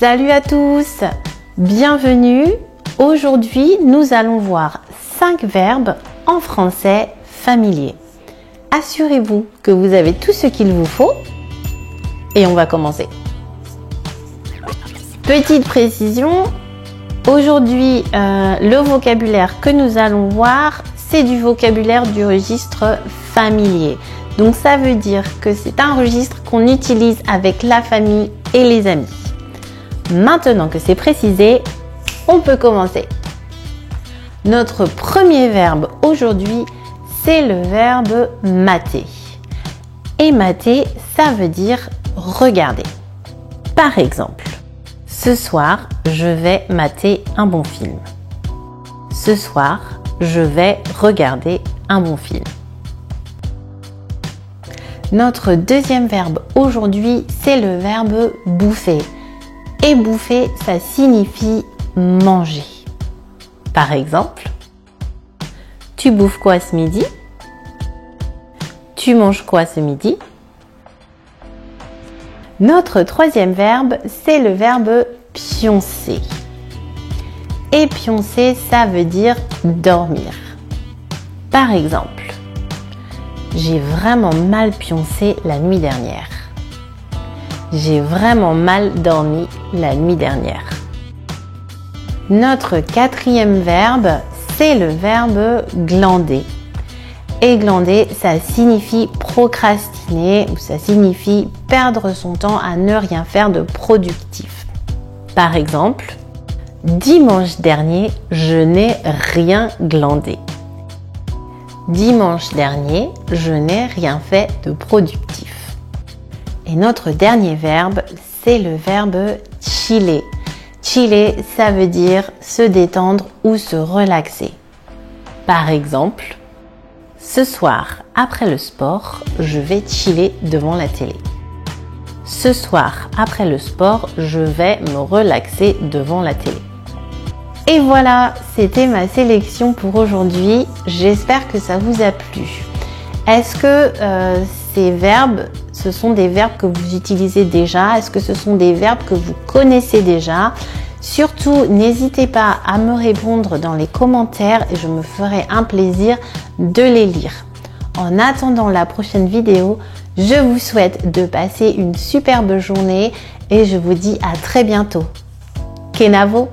Salut à tous, bienvenue. Aujourd'hui, nous allons voir 5 verbes en français familier. Assurez-vous que vous avez tout ce qu'il vous faut et on va commencer. Petite précision, aujourd'hui, le vocabulaire que nous allons voir, c'est du vocabulaire du registre familier. Donc ça veut dire que c'est un registre qu'on utilise avec la famille et les amis. Maintenant que c'est précisé, on peut commencer. Notre premier verbe aujourd'hui, c'est le verbe mater. Et mater, ça veut dire regarder. Par exemple, ce soir, je vais mater un bon film. Ce soir, je vais regarder un bon film. Notre deuxième verbe aujourd'hui, c'est le verbe bouffer. Et bouffer, ça signifie manger. Par exemple, tu bouffes quoi ce midi? Tu manges quoi ce midi? Notre troisième verbe, c'est le verbe pioncer. Et pioncer, ça veut dire dormir. Par exemple, j'ai vraiment mal pioncé la nuit dernière. J'ai vraiment mal dormi la nuit dernière. Notre quatrième verbe, c'est le verbe glander. Et glander, ça signifie procrastiner ou ça signifie perdre son temps à ne rien faire de productif. Par exemple, dimanche dernier, je n'ai rien glandé. Dimanche dernier, je n'ai rien fait de productif. Et notre dernier verbe, c'est le verbe chiller. Chiller, ça veut dire se détendre ou se relaxer. Par exemple, ce soir, après le sport, je vais chiller devant la télé. Ce soir, après le sport, je vais me relaxer devant la télé. Et voilà, c'était ma sélection pour aujourd'hui. J'espère que ça vous a plu. Est-ce que ces verbes, ce sont des verbes que vous utilisez déjà? Est-ce que ce sont des verbes que vous connaissez déjà? Surtout, n'hésitez pas à me répondre dans les commentaires et je me ferai un plaisir de les lire. En attendant la prochaine vidéo, je vous souhaite de passer une superbe journée et je vous dis à très bientôt. Kenavo!